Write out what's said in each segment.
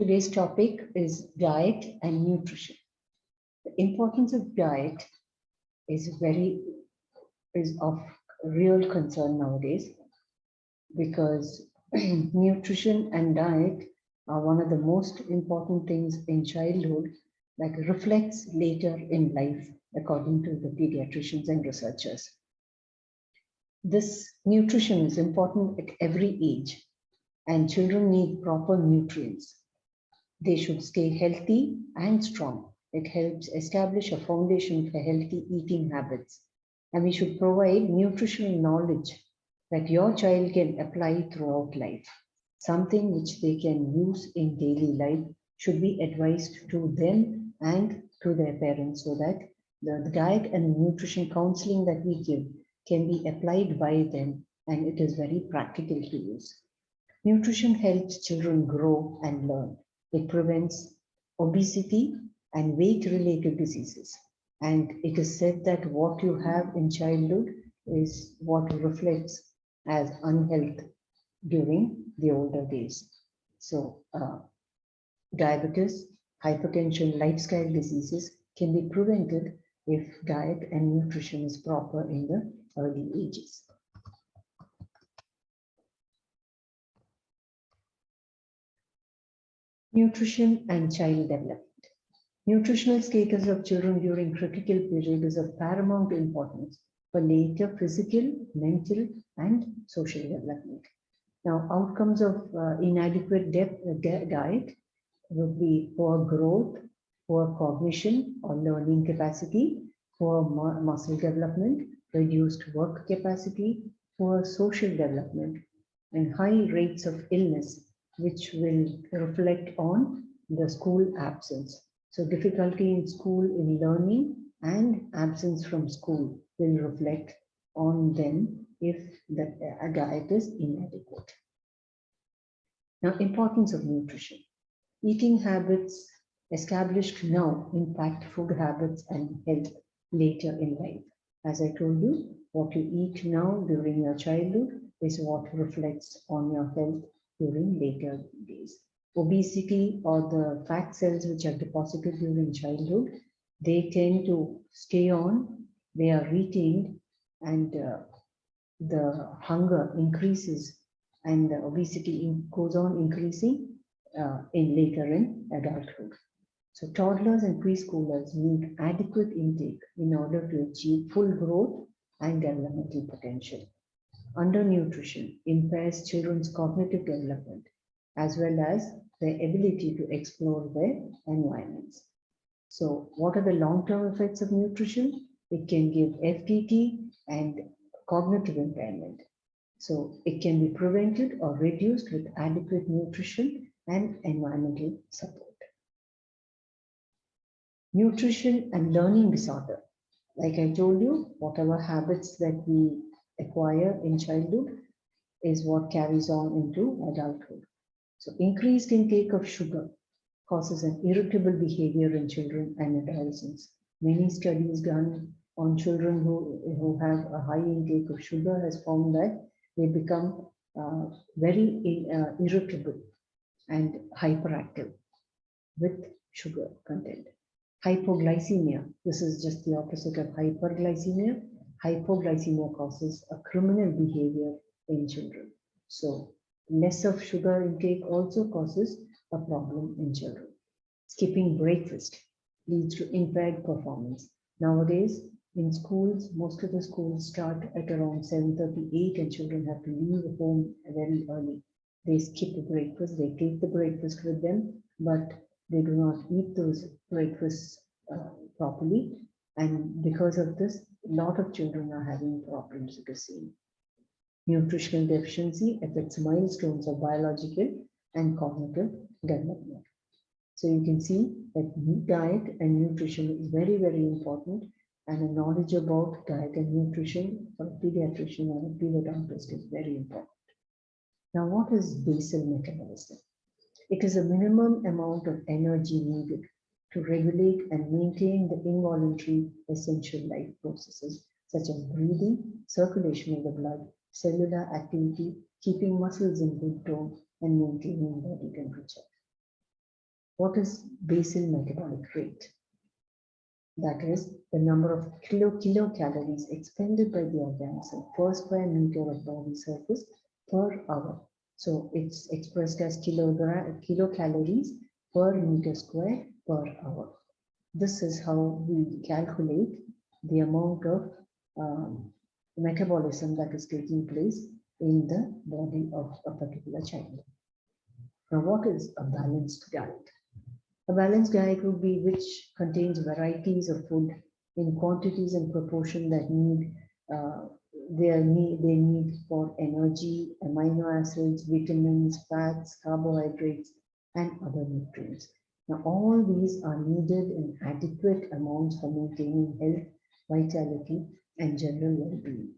Today's topic is diet and nutrition. The importance of diet is of real concern nowadays because nutrition and diet are one of the most important things in childhood that reflects later in life, according to the pediatricians and researchers. This nutrition is important at every age, and children need proper nutrients. They should stay healthy and strong. It helps establish a foundation for healthy eating habits. And we should provide nutritional knowledge that your child can apply throughout life. Something which they can use in daily life should be advised to them and to their parents so that the diet and nutrition counseling that we give can be applied by them, and it is very practical to use. Nutrition helps children grow and learn. It prevents obesity and weight-related diseases. And it is said that what you have in childhood is what reflects as unhealth during the older days. So diabetes, hypertension, lifestyle diseases can be prevented if diet and nutrition is proper in the early ages. Nutrition and child development. Nutritional status of children during critical period is of paramount importance for later physical, mental, and social development. Now, outcomes of inadequate diet would be poor growth, poor cognition or learning capacity, poor muscle development, reduced work capacity, poor social development, and high rates of illness, which will reflect on the school absence. So difficulty in school in learning and absence from school will reflect on them if the diet is inadequate. Now, importance of nutrition. Eating habits established now impact food habits and health later in life. As I told you, what you eat now during your childhood is what reflects on your health during later days. Obesity or the fat cells which are deposited during childhood, they tend to stay on, they are retained, and the hunger increases and the obesity goes on increasing later in adulthood. So toddlers and preschoolers need adequate intake in order to achieve full growth and developmental potential. Undernutrition impairs children's cognitive development as well as their ability to explore their environments. So what are the long-term effects of nutrition? It can give FTT and cognitive impairment. So it can be prevented or reduced with adequate nutrition and environmental support. Nutrition and learning disorder. Like I told you, whatever habits that we acquire in childhood is what carries on into adulthood. So increased intake of sugar causes an irritable behavior in children and adolescents. Many studies done on children who have a high intake of sugar has found that they become very irritable and hyperactive with sugar content. Hypoglycemia, this is just the opposite of hyperglycemia. Hypoglycemia causes a criminal behavior in children. So less of sugar intake also causes a problem in children. Skipping breakfast leads to impaired performance. Nowadays, in schools, most of the schools start at around 7:38 and children have to leave home very early. They skip the breakfast, they take the breakfast with them, but they do not eat those breakfasts properly. And because of this, a lot of children are having problems with the same. Nutritional deficiency affects milestones of biological and cognitive development. So you can see that diet and nutrition is very, very important, and a knowledge about diet and nutrition for a pediatrician or a pedodontist is very important. Now, what is basal metabolism? It is a minimum amount of energy needed to regulate and maintain the involuntary essential life processes such as breathing, circulation of the blood, cellular activity, keeping muscles in good tone, and maintaining body temperature. What is basal metabolic rate? That is the number of kilocalories expended by the organism per square meter of body surface per hour. So it's expressed as kilocalories per meter square per hour. This is how we calculate the amount of metabolism that is taking place in the body of a particular child. Now, what is a balanced diet? A balanced diet would be which contains varieties of food in quantities and proportion that they need for energy, amino acids, vitamins, fats, carbohydrates, and other nutrients. Now, all these are needed in adequate amounts for maintaining health, vitality, and general well-being.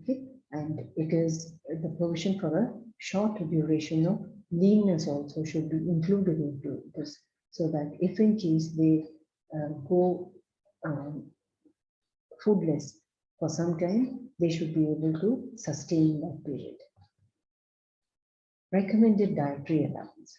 Okay, and it is the provision for a short duration of leanness also should be included into this, so that if in case they go foodless for some time, they should be able to sustain that period. Recommended dietary allowance.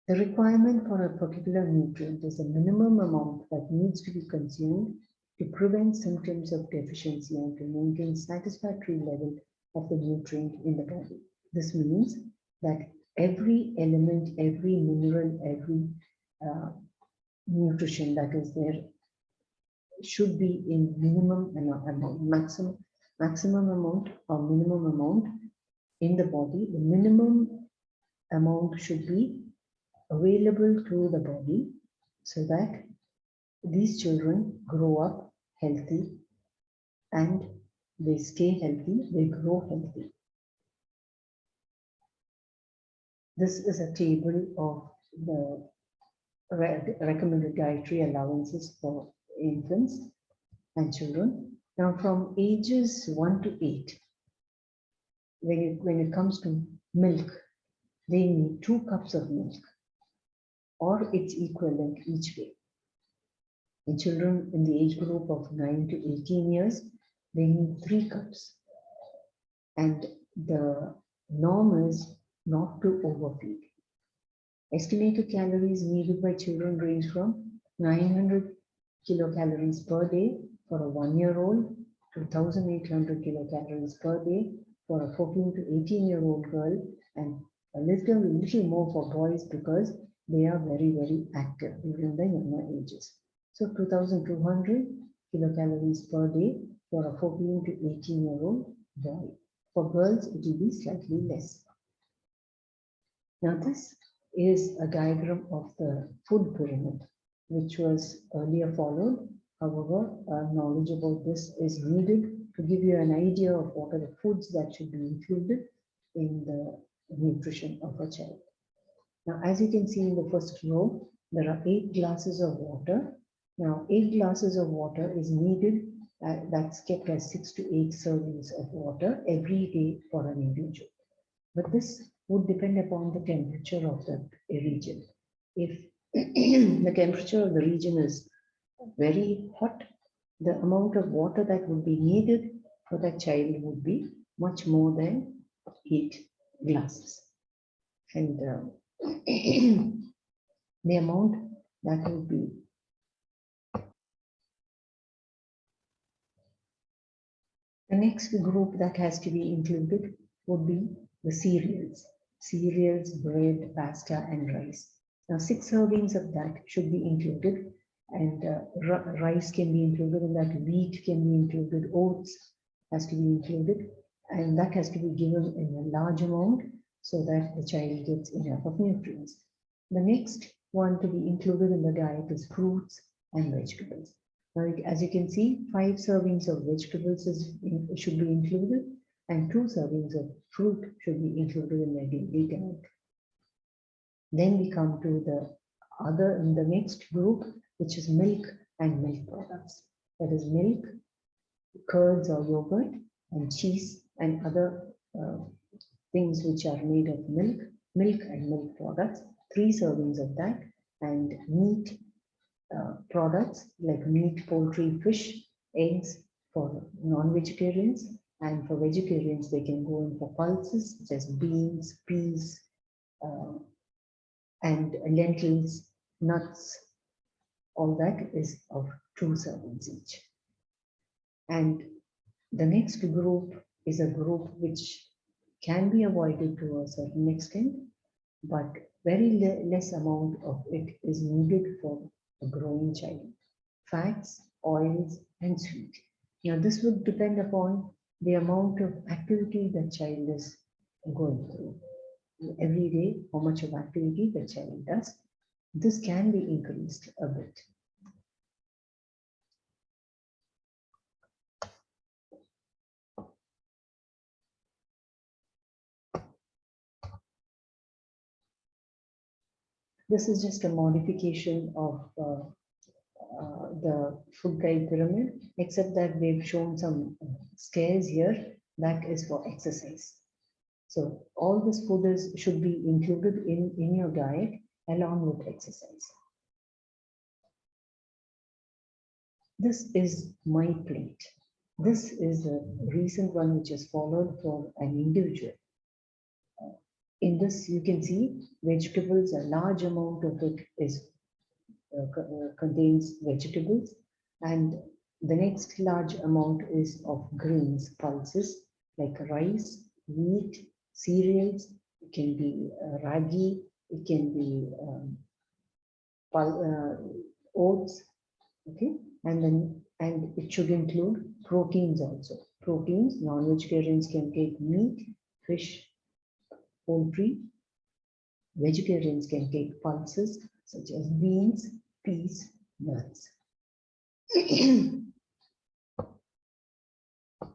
The requirement for a particular nutrient is a minimum amount that needs to be consumed to prevent symptoms of deficiency and to maintain satisfactory level of the nutrient in the body. This means that every element, every mineral, every nutrition that is there should be in minimum amount, maximum amount or minimum amount in the body. The minimum amount should be available to the body so that these children grow up healthy and they stay healthy, they grow healthy. This is a table of the recommended dietary allowances for infants and children. Now, from ages 1 to 8, when it comes to milk, they need 2 cups of milk or its equivalent each day. In children in the age group of 9 to 18 years, they need 3 cups. And the norm is not to overfeed. Estimated calories needed by children range from 900 kilocalories per day for a 1-year-old to 1,800 kilocalories per day for a 14 to 18-year-old girl, and a little more for boys because they are very, very active during the younger ages. So 2,200 kilocalories per day for a 14 to 18-year-old boy. For girls, it will be slightly less. Now, this is a diagram of the food pyramid, which was earlier followed. However, knowledge about this is needed to give you an idea of what are the foods that should be included in the nutrition of a child. Now, as you can see in the first row, there are 8 glasses of water. Now, 8 glasses of water is needed. That's kept as 6 to 8 servings of water every day for an individual. But this would depend upon the temperature of the region. If the temperature of the region is very hot, the amount of water that would be needed for that child would be much more than 8 glasses. And the amount that would be the next group that has to be included would be the cereals, bread, pasta, and rice. Now, 6 servings of that should be included, and rice can be included in that, wheat can be included, oats has to be included, and that has to be given in a large amount so that the child gets enough of nutrients. The next one to be included in the diet is fruits and vegetables. Now, as you can see, 5 servings of vegetables should be included, and 2 servings of fruit should be included in the daily diet. Then we come to the next group, which is milk and milk products. That is milk, curds or yogurt, and cheese and other things which are made of milk and milk products. 3 servings of that, and meat products like meat, poultry, fish, eggs for non-vegetarians, and for vegetarians they can go in for pulses such as beans, peas, and lentils, nuts, all that is of 2 servings each. And the next group is a group which can be avoided to a certain extent, but very less amount of it is needed for a growing child. Fats, oils, and sweet. Now, this would depend upon the amount of activity the child is going through. Every day, how much of activity the child does. This can be increased a bit. This is just a modification of the food guide pyramid, except that they've shown some scales here that is for exercise. So all this food should be included in your diet along with exercise. This is my plate. This is a recent one which is followed for an individual. In this, you can see vegetables, a large amount of it is contains vegetables, and the next large amount is of grains, pulses like rice, wheat, cereals. It can be ragi, it can be oats, okay, and it should include proteins also. Proteins, non-vegetarians can take meat, fish, poultry. Vegetarians can take pulses such as beans, peas, nuts.